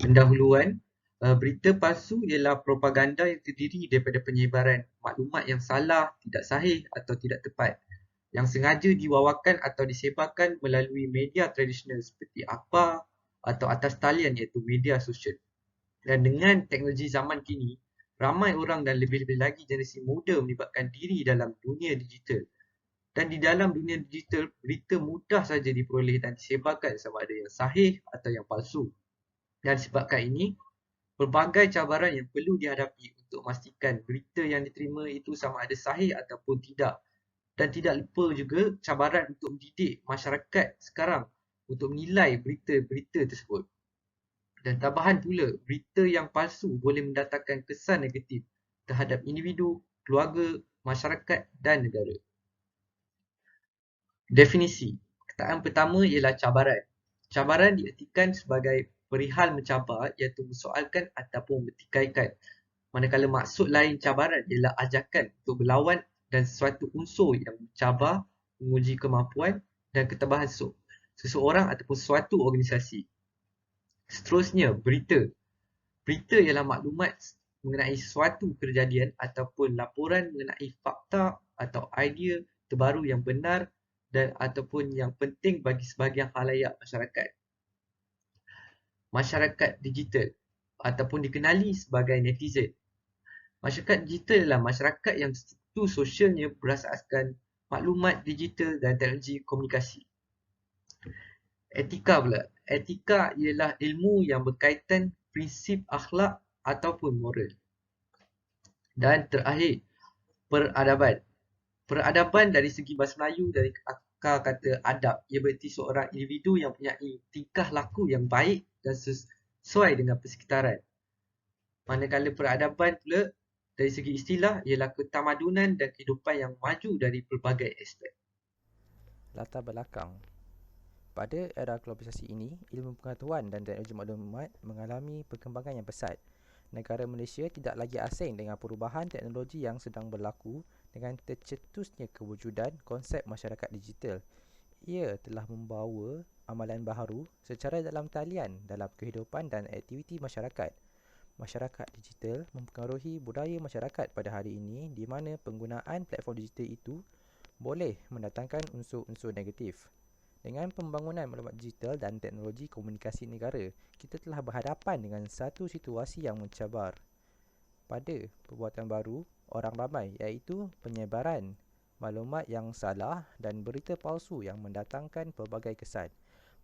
Pendahuluan, berita palsu ialah propaganda yang terdiri daripada penyebaran maklumat yang salah, tidak sahih atau tidak tepat, yang sengaja diwawakan atau disebarkan melalui media tradisional seperti akhbar atau atas talian iaitu media sosial. Dan dengan teknologi zaman kini, ramai orang dan lebih-lebih lagi generasi muda melibatkan diri dalam dunia digital. Dan di dalam dunia digital, berita mudah saja diperoleh dan disebarkan sama ada yang sahih atau yang palsu. Dan sebabkan ini, pelbagai cabaran yang perlu dihadapi untuk memastikan berita yang diterima itu sama ada sahih ataupun tidak. Dan tidak lupa juga cabaran untuk mendidik masyarakat sekarang untuk menilai berita-berita tersebut. Dan tambahan pula, berita yang palsu boleh mendatangkan kesan negatif terhadap individu, keluarga, masyarakat dan negara. Definisi. Kataan pertama ialah cabaran. Cabaran diertikan sebagai perihal mencabar iaitu mensoalkan ataupun bertikaikan. Manakala maksud lain cabaran ialah ajakan untuk berlawan dan sesuatu unsur yang mencabar, menguji kemampuan dan ketabahan seseorang ataupun suatu organisasi. Seterusnya, berita. Berita ialah maklumat mengenai suatu kejadian ataupun laporan mengenai fakta atau idea terbaru yang benar dan ataupun yang penting bagi sebahagian khalayak masyarakat. Masyarakat digital ataupun dikenali sebagai netizen. Masyarakat digital adalah masyarakat yang struktur sosialnya berasaskan maklumat digital dan teknologi komunikasi. Etika pula. Etika ialah ilmu yang berkaitan prinsip akhlak ataupun moral. Dan terakhir, peradaban. Peradaban dari segi bahasa Melayu dari akar kata adab, ia berarti seorang individu yang mempunyai tingkah laku yang baik dan sesuai dengan persekitaran. Manakala peradaban pula dari segi istilah ialah ketamadunan dan kehidupan yang maju dari pelbagai aspek. Latar belakang. Pada era globalisasi ini, ilmu pengetahuan dan teknologi maklumat mengalami perkembangan yang pesat. Negara Malaysia tidak lagi asing dengan perubahan teknologi yang sedang berlaku dengan tercetusnya kewujudan konsep masyarakat digital. Ia telah membawa amalan baharu secara dalam talian dalam kehidupan dan aktiviti masyarakat. Masyarakat digital mempengaruhi budaya masyarakat pada hari ini di mana penggunaan platform digital itu boleh mendatangkan unsur-unsur negatif. Dengan pembangunan maklumat digital dan teknologi komunikasi negara, kita telah berhadapan dengan satu situasi yang mencabar. Pada perbuatan baru, orang ramai iaitu penyebaran maklumat yang salah dan berita palsu yang mendatangkan pelbagai kesan.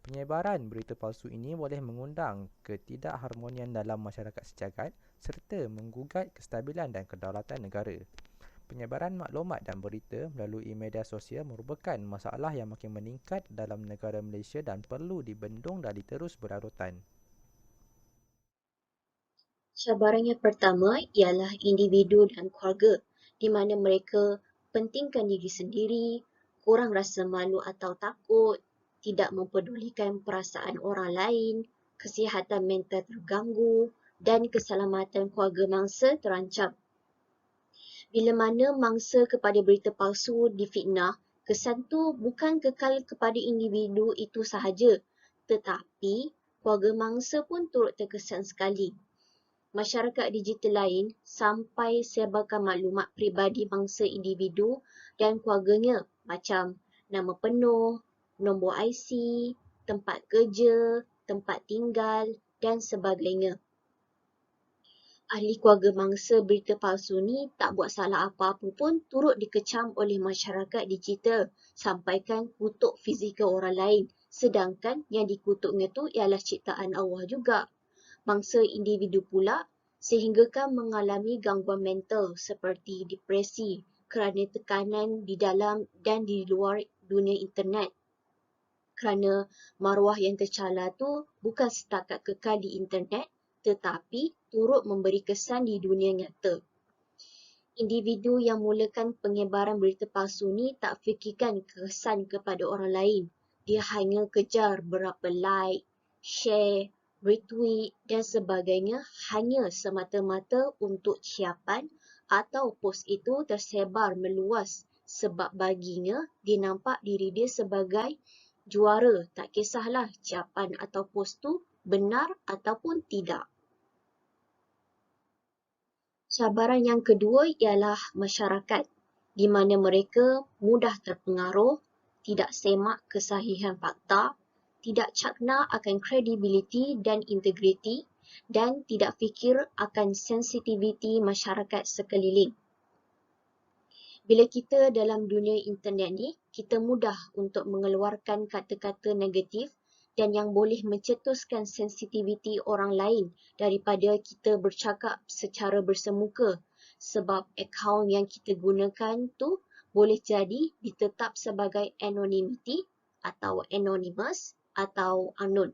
Penyebaran berita palsu ini boleh mengundang ketidakharmonian dalam masyarakat sejagat serta menggugat kestabilan dan kedaulatan negara. Penyebaran maklumat dan berita melalui media sosial merupakan masalah yang makin meningkat dalam negara Malaysia dan perlu dibendung dan diterus berlarutan. Cabaran yang pertama ialah individu dan keluarga, di mana mereka pentingkan diri sendiri, kurang rasa malu atau takut, tidak mempedulikan perasaan orang lain, kesihatan mental terganggu dan keselamatan keluarga mangsa terancam. Bila mana mangsa kepada berita palsu difitnah, kesan tu bukan kekal kepada individu itu sahaja, tetapi keluarga mangsa pun turut terkesan sekali. Masyarakat digital lain sampai sebarkan maklumat peribadi mangsa individu dan keluarganya macam nama penuh, nombor IC, tempat kerja, tempat tinggal dan sebagainya. Ahli keluarga mangsa berita palsu ni tak buat salah apa-apa pun turut dikecam oleh masyarakat digital sampaikan kutuk fizikal orang lain, sedangkan yang dikutuknya tu ialah ciptaan Allah juga. Mangsa individu pula sehinggakan mengalami gangguan mental seperti depresi kerana tekanan di dalam dan di luar dunia internet. Kerana maruah yang tercala tu bukan setakat kekal di internet tetapi turut memberi kesan di dunia nyata. Individu yang mulakan penyebaran berita palsu ni tak fikirkan kesan kepada orang lain. Dia hanya kejar berapa like, share, retweet dan sebagainya hanya semata-mata untuk ciapan atau post itu tersebar meluas sebab baginya dia nampak diri dia sebagai juara. Tak kisahlah ciapan atau post tu benar ataupun tidak. Cabaran yang kedua ialah masyarakat, di mana mereka mudah terpengaruh, tidak semak kesahihan fakta, tidak cakna akan kredibiliti dan integriti, dan tidak fikir akan sensitiviti masyarakat sekeliling. Bila kita dalam dunia internet ni, kita mudah untuk mengeluarkan kata-kata negatif dan yang boleh mencetuskan sensitiviti orang lain daripada kita bercakap secara bersemuka, sebab akaun yang kita gunakan tu boleh jadi ditetap sebagai anonymity atau anonymous atau unknown.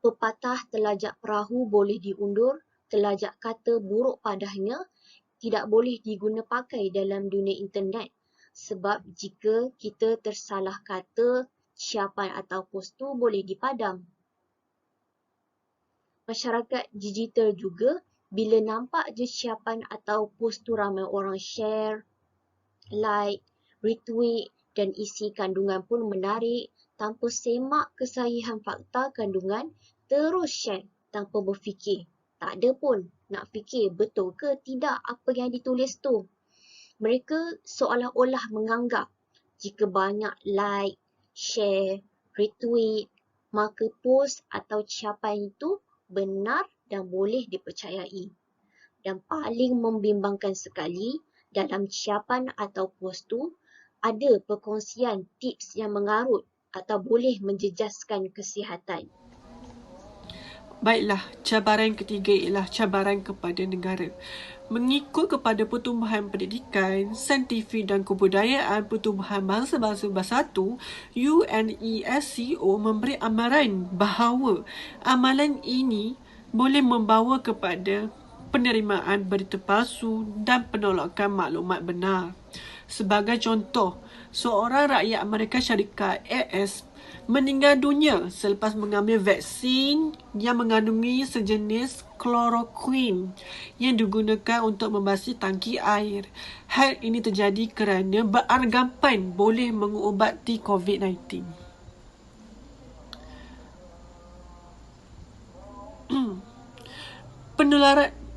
Pepatah telajak perahu boleh diundur, telajak kata buruk padanya tidak boleh diguna pakai dalam dunia internet, sebab jika kita tersalah kata, ciapan atau post tu boleh dipadam. Masyarakat digital juga, bila nampak je ciapan atau post tu ramai orang share, like, retweet dan isi kandungan pun menarik, tanpa semak kesahihan fakta kandungan, terus share tanpa berfikir. Tak ada pun nak fikir betul ke tidak apa yang ditulis tu. Mereka seolah-olah menganggap jika banyak like, share, retweet, maka post atau ciapan itu benar dan boleh dipercayai. Dan paling membimbangkan sekali, dalam ciapan atau post tu ada perkongsian tips yang mengarut atau boleh menjejaskan kesihatan. Baiklah, cabaran ketiga ialah cabaran kepada negara. Mengikut kepada Pertumbuhan Pendidikan, Saintifik dan Kebudayaan Pertumbuhan Bangsa-Bangsa Bersatu, UNESCO memberi amaran bahawa amalan ini boleh membawa kepada penerimaan berita palsu dan penolakan maklumat benar. Sebagai contoh, seorang rakyat Amerika Syarikat AS meninggal dunia selepas mengambil vaksin yang mengandungi sejenis kloroquine yang digunakan untuk membasuh tangki air. Hal ini terjadi kerana beranggapan boleh mengubati COVID-19.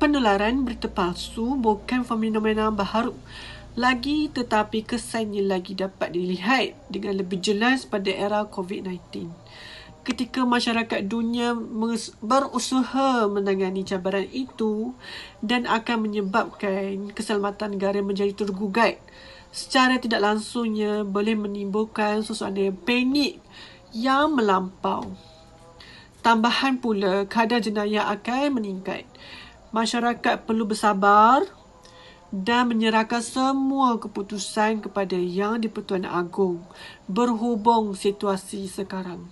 Penularan berita palsu bukan fenomena baharu lagi, tetapi kesannya lagi dapat dilihat dengan lebih jelas pada era COVID-19. Ketika masyarakat dunia berusaha menangani cabaran itu dan akan menyebabkan keselamatan negara menjadi tergugat, secara tidak langsungnya boleh menimbulkan suasana panik yang melampau. Tambahan pula, kadar jenayah akan meningkat. Masyarakat perlu bersabar dan menyerahkan semua keputusan kepada Yang di-Pertuan Agong berhubung situasi sekarang.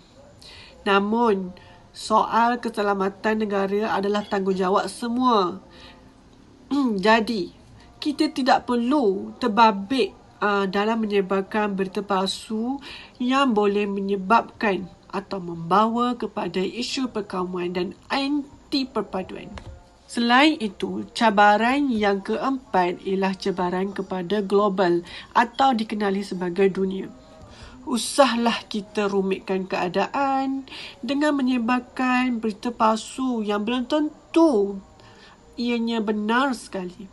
Namun, soal keselamatan negara adalah tanggungjawab semua. Jadi, kita tidak perlu terbabit dalam menyebarkan berita palsu yang boleh menyebabkan atau membawa kepada isu perkauman dan anti perpaduan. Selain itu, cabaran yang keempat ialah cabaran kepada global atau dikenali sebagai dunia. Usahlah kita rumitkan keadaan dengan menyebarkan berita palsu yang belum tentu ianya benar sekali.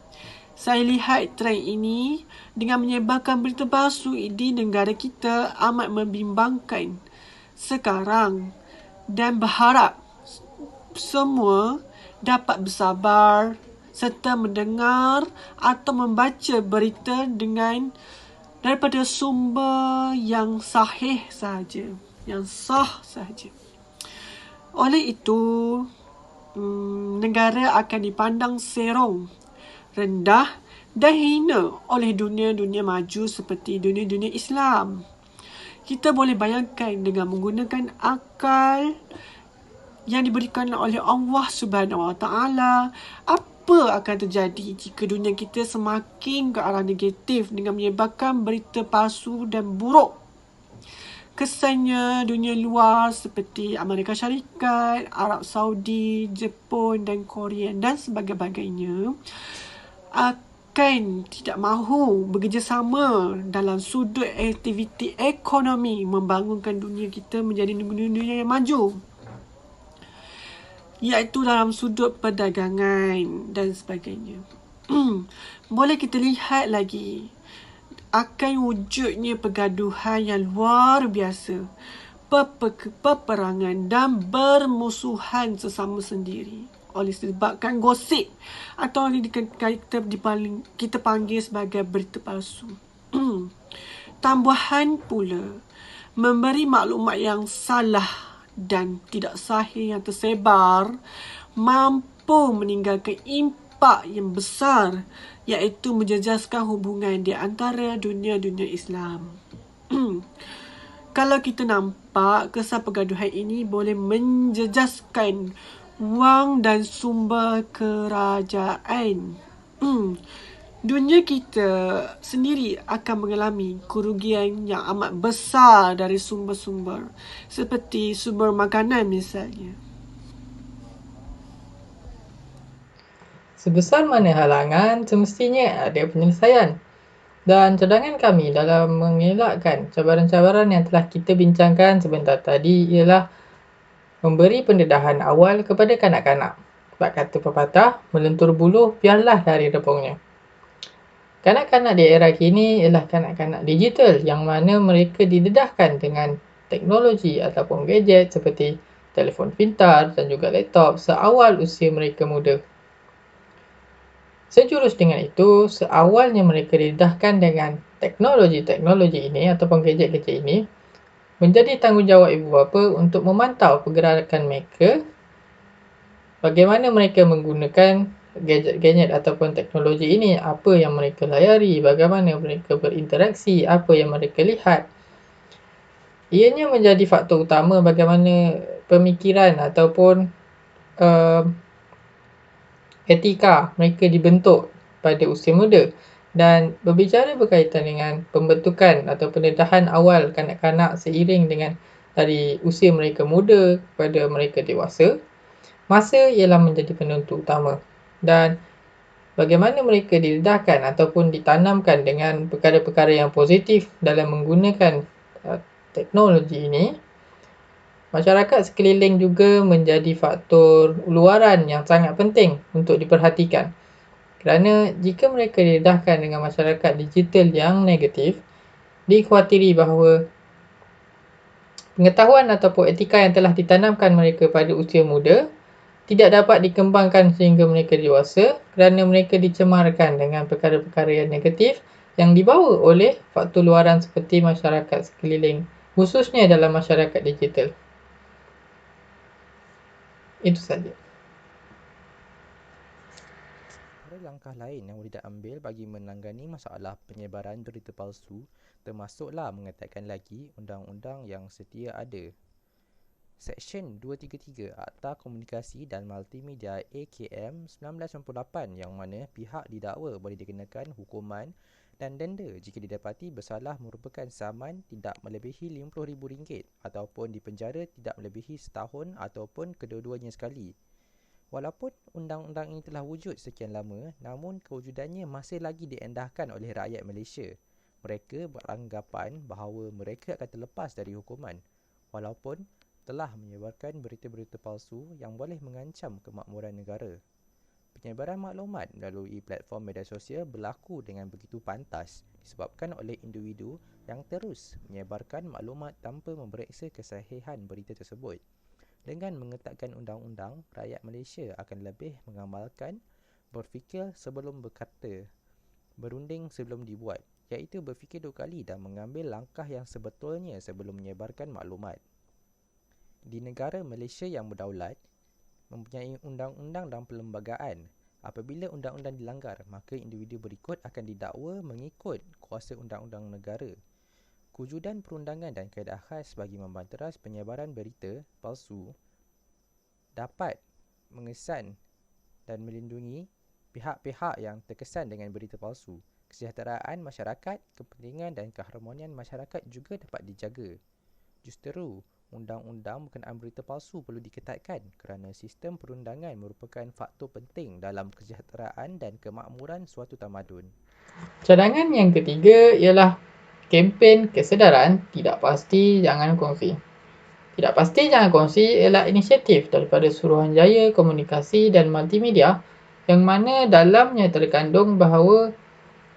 Saya lihat trend ini dengan menyebarkan berita palsu di negara kita amat membimbangkan sekarang dan berharap semua dapat bersabar serta mendengar atau membaca berita daripada sumber yang sahih sahaja, yang sah sahaja. Oleh itu, negara akan dipandang serong, rendah dan hina oleh dunia-dunia maju seperti dunia-dunia Islam. Kita boleh bayangkan dengan menggunakan akal yang diberikan oleh Allah Subhanahu Wa Taala, apa akan terjadi jika dunia kita semakin ke arah negatif dengan menyebarkan berita palsu dan buruk. Kesannya dunia luar seperti Amerika Syarikat, Arab Saudi, Jepun dan Korea dan sebagainya akan tidak mahu bekerjasama dalam sudut aktiviti ekonomi membangunkan dunia kita menjadi dunia yang maju. iaitu dalam sudut perdagangan dan sebagainya. Boleh kita lihat lagi akan wujudnya pergaduhan yang luar biasa, peperangan dan bermusuhan sesama sendiri oleh sebabkan gosip atau kita panggil sebagai berita palsu. Tambahan pula, memberi maklumat yang salah dan tidak sahih yang tersebar mampu meninggalkan impak yang besar, iaitu menjejaskan hubungan di antara dunia-dunia Islam. Kalau kita nampak, kesan pergaduhan ini boleh menjejaskan wang dan sumber kerajaan. Dunia kita sendiri akan mengalami kerugian yang amat besar dari sumber-sumber, seperti sumber makanan misalnya. Sebesar mana halangan, semestinya ada penyelesaian. Dan cadangan kami dalam mengelakkan cabaran-cabaran yang telah kita bincangkan sebentar tadi ialah memberi pendedahan awal kepada kanak-kanak. Sebab kata pepatah, melentur buluh biarlah dari repungnya. Kanak-kanak di era kini ialah kanak-kanak digital yang mana mereka didedahkan dengan teknologi ataupun gadget seperti telefon pintar dan juga laptop seawal usia mereka muda. Sejurus dengan itu, seawalnya mereka didedahkan dengan teknologi-teknologi ini ataupun gadget-gadget ini, menjadi tanggungjawab ibu bapa untuk memantau pergerakan mereka, bagaimana mereka menggunakan gadget-gadget ataupun teknologi ini, apa yang mereka layari, bagaimana mereka berinteraksi, apa yang mereka lihat. Ianya menjadi faktor utama bagaimana pemikiran ataupun etika mereka dibentuk pada usia muda. Dan berbicara berkaitan dengan pembentukan atau pendedahan awal kanak-kanak seiring dengan dari usia mereka muda kepada mereka dewasa, masa ialah menjadi penentu utama. Dan bagaimana mereka didedahkan ataupun ditanamkan dengan perkara-perkara yang positif dalam menggunakan teknologi ini, masyarakat sekeliling juga menjadi faktor luaran yang sangat penting untuk diperhatikan. Kerana jika mereka didedahkan dengan masyarakat digital yang negatif, dikhawatiri bahawa pengetahuan ataupun etika yang telah ditanamkan mereka pada usia muda tidak dapat dikembangkan sehingga mereka dewasa kerana mereka dicemarkan dengan perkara-perkara yang negatif yang dibawa oleh faktor luaran seperti masyarakat sekeliling, khususnya dalam masyarakat digital. Itu saja. Ada langkah lain yang boleh diambil bagi menangani masalah penyebaran berita palsu, termasuklah mengatakan lagi undang-undang yang setia ada. Seksyen 233 Akta Komunikasi dan Multimedia AKM 1998 yang mana pihak didakwa boleh dikenakan hukuman dan denda jika didapati bersalah merupakan saman tidak melebihi RM50,000 ataupun dipenjara tidak melebihi setahun ataupun kedua-duanya sekali. Walaupun undang-undang ini telah wujud sekian lama, namun kewujudannya masih lagi diendahkan oleh rakyat Malaysia. Mereka beranggapan bahawa mereka akan terlepas dari hukuman, walaupun telah menyebarkan berita-berita palsu yang boleh mengancam kemakmuran negara. Penyebaran maklumat melalui platform media sosial berlaku dengan begitu pantas disebabkan oleh individu yang terus menyebarkan maklumat tanpa memeriksa kesahihan berita tersebut. Dengan mengetatkan undang-undang, rakyat Malaysia akan lebih mengamalkan berfikir sebelum berkata, berunding sebelum dibuat, iaitu berfikir dua kali dan mengambil langkah yang sebetulnya sebelum menyebarkan maklumat. Di negara Malaysia yang berdaulat, mempunyai undang-undang dan perlembagaan. Apabila undang-undang dilanggar, maka individu berikut akan didakwa mengikut kuasa undang-undang negara. Kewujudan perundangan dan kaedah khas bagi membanteras penyebaran berita palsu dapat mengesan dan melindungi pihak-pihak yang terkesan dengan berita palsu. Kesejahteraan masyarakat, kepentingan dan keharmonian masyarakat juga dapat dijaga. Justeru, undang-undang berkenaan berita palsu perlu diketatkan kerana sistem perundangan merupakan faktor penting dalam kesejahteraan dan kemakmuran suatu tamadun. Cadangan yang ketiga ialah kempen kesedaran tidak pasti jangan kongsi. Tidak pasti jangan kongsi ialah inisiatif daripada Suruhanjaya Komunikasi dan Multimedia yang mana dalamnya terkandung bahawa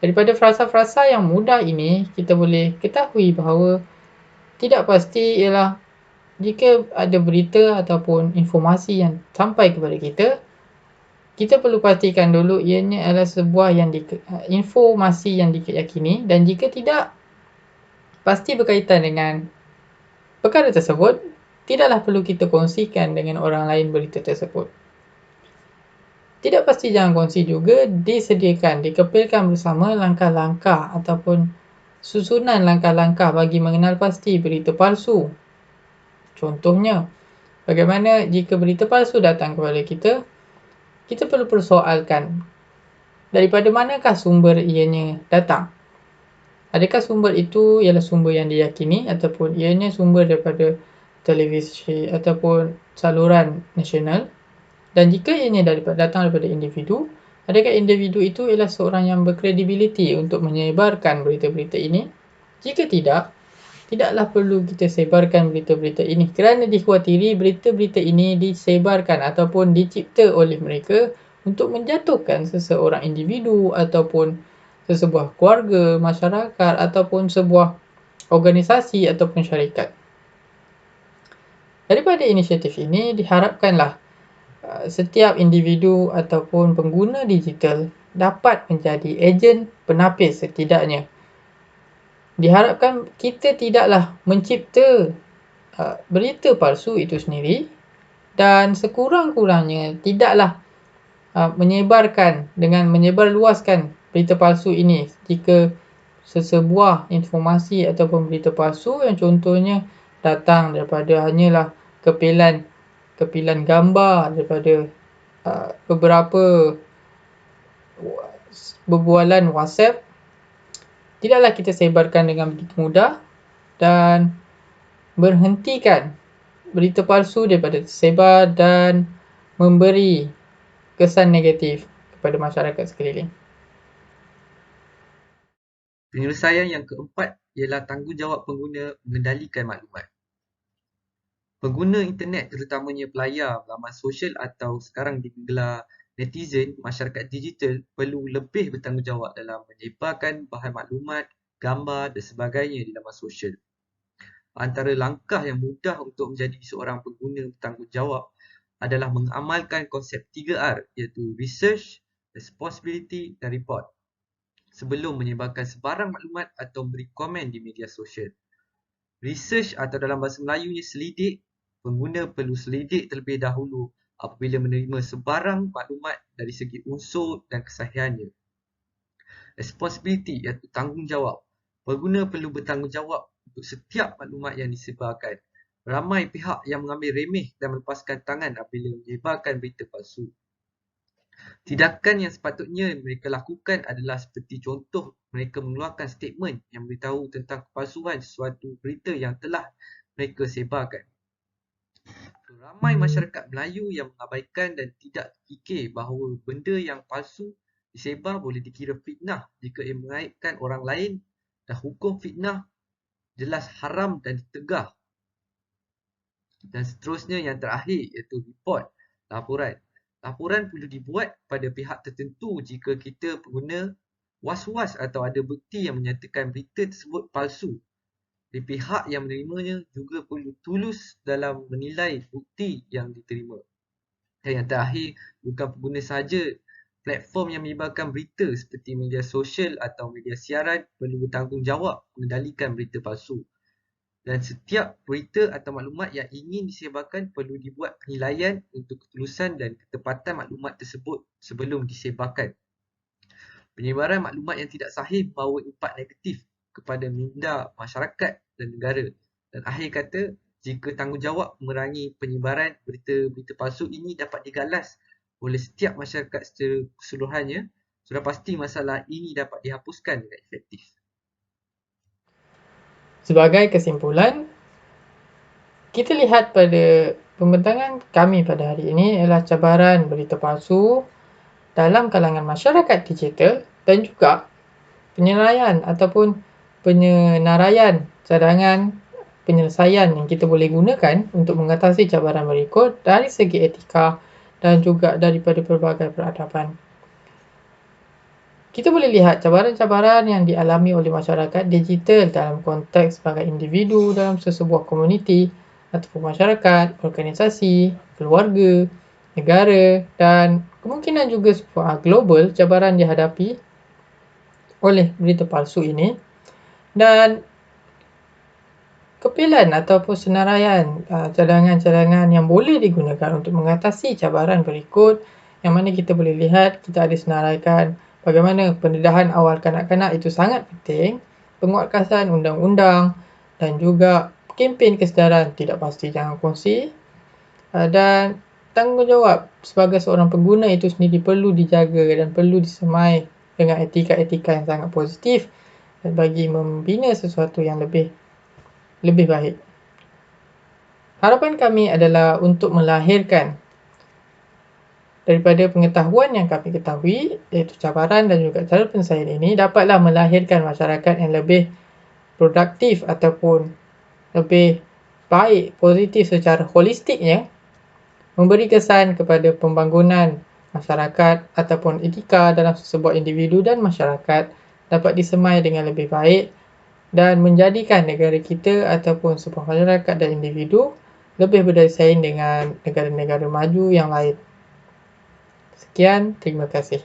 daripada frasa-frasa yang mudah ini kita boleh ketahui bahawa tidak pasti ialah jika ada berita ataupun informasi yang sampai kepada kita perlu pastikan dulu ianya adalah sebuah informasi yang diyakini, dan jika tidak pasti berkaitan dengan perkara tersebut, tidaklah perlu kita kongsikan dengan orang lain berita tersebut. Tidak pasti jangan kongsi juga disediakan, dikepilkan bersama langkah-langkah ataupun susunan langkah-langkah bagi mengenal pasti berita palsu. Contohnya, bagaimana jika berita palsu datang kepada kita perlu persoalkan daripada manakah sumber ianya datang. Adakah sumber itu ialah sumber yang diyakini ataupun ianya sumber daripada televisi ataupun saluran nasional, dan jika ianya datang daripada individu, adakah individu itu ialah seorang yang berkredibiliti untuk menyebarkan berita-berita ini. Jika tidak, tidaklah perlu kita sebarkan berita-berita ini kerana dikhawatiri berita-berita ini disebarkan ataupun dicipta oleh mereka untuk menjatuhkan seseorang individu ataupun sesebuah keluarga, masyarakat ataupun sebuah organisasi ataupun syarikat. Daripada inisiatif ini diharapkanlah setiap individu ataupun pengguna digital dapat menjadi ejen penapis setidaknya. Diharapkan kita tidaklah mencipta berita palsu itu sendiri, dan sekurang-kurangnya tidaklah menyebarluaskan berita palsu ini jika sesebuah informasi ataupun berita palsu yang contohnya datang daripada hanyalah kepilan gambar daripada beberapa berbualan WhatsApp, tidaklah kita sebarkan dengan begitu mudah dan berhentikan berita palsu daripada tersebar dan memberi kesan negatif kepada masyarakat sekeliling. Penyelesaian yang keempat ialah tanggungjawab pengguna mengendalikan maklumat. Pengguna internet, terutamanya pelayar laman sosial atau sekarang digelar netizen, masyarakat digital perlu lebih bertanggungjawab dalam menyebarkan bahan maklumat, gambar dan sebagainya di laman sosial. Antara langkah yang mudah untuk menjadi seorang pengguna bertanggungjawab adalah mengamalkan konsep 3R, iaitu Research, Responsibility dan Report, sebelum menyebarkan sebarang maklumat atau memberi komen di media sosial. Research atau dalam bahasa Melayunya selidik, pengguna perlu selidik terlebih dahulu apabila menerima sebarang maklumat dari segi unsur dan kesahihannya. Responsibility iaitu tanggungjawab. Pengguna perlu bertanggungjawab untuk setiap maklumat yang disebarkan. Ramai pihak yang mengambil remeh dan melepaskan tangan apabila menyebarkan berita palsu. Tindakan yang sepatutnya mereka lakukan adalah seperti contoh mereka mengeluarkan statement yang beritahu tentang kepalsuan sesuatu berita yang telah mereka sebarkan. Ramai masyarakat Melayu yang mengabaikan dan tidak fikir bahawa benda yang palsu disebar boleh dikira fitnah jika ia mengaibkan orang lain, dan hukum fitnah jelas haram dan ditegah. Dan seterusnya yang terakhir iaitu report, laporan. Laporan perlu dibuat pada pihak tertentu jika kita pengguna was-was atau ada bukti yang menyatakan berita tersebut palsu. Di pihak yang menerimanya juga perlu tulus dalam menilai bukti yang diterima. Dan yang terakhir, bukan pengguna sahaja, platform yang menyebarkan berita seperti media sosial atau media siaran perlu bertanggungjawab mengendalikan berita palsu. Dan setiap berita atau maklumat yang ingin disebarkan perlu dibuat penilaian untuk ketulusan dan ketepatan maklumat tersebut sebelum disebarkan. Penyebaran maklumat yang tidak sahih membawa impak negatif kepada minda masyarakat dan negara. Dan akhir kata, jika tanggungjawab memerangi penyebaran berita-berita palsu ini dapat digalas oleh setiap masyarakat secara keseluruhannya, sudah pasti masalah ini dapat dihapuskan dengan efektif. Sebagai kesimpulan, kita lihat pada pembentangan kami pada hari ini ialah cabaran berita palsu dalam kalangan masyarakat digital dan juga penilaian ataupun penyenaraian cadangan penyelesaian yang kita boleh gunakan untuk mengatasi cabaran berikut dari segi etika dan juga daripada pelbagai peradaban. Kita boleh lihat cabaran-cabaran yang dialami oleh masyarakat digital dalam konteks sebagai individu dalam sesebuah komuniti ataupun masyarakat, organisasi, keluarga, negara dan kemungkinan juga global cabaran dihadapi oleh berita palsu ini. Dan kepilan ataupun senaraian cadangan-cadangan yang boleh digunakan untuk mengatasi cabaran berikut, yang mana kita boleh lihat kita ada senaraikan bagaimana pendedahan awal kanak-kanak itu sangat penting, penguatkuasaan undang-undang dan juga kempen kesedaran tidak pasti jangan kongsi, dan tanggungjawab sebagai seorang pengguna itu sendiri perlu dijaga dan perlu disemai dengan etika-etika yang sangat positif dan bagi membina sesuatu yang lebih baik. Harapan kami adalah untuk melahirkan daripada pengetahuan yang kami ketahui, iaitu cabaran dan juga cara penyelesaian ini dapatlah melahirkan masyarakat yang lebih produktif ataupun lebih baik, positif secara holistiknya, memberi kesan kepada pembangunan masyarakat ataupun etika dalam sebuah individu dan masyarakat dapat disemai dengan lebih baik dan menjadikan negara kita ataupun sebuah masyarakat dan individu lebih bersaing dengan negara-negara maju yang lain. Sekian, terima kasih.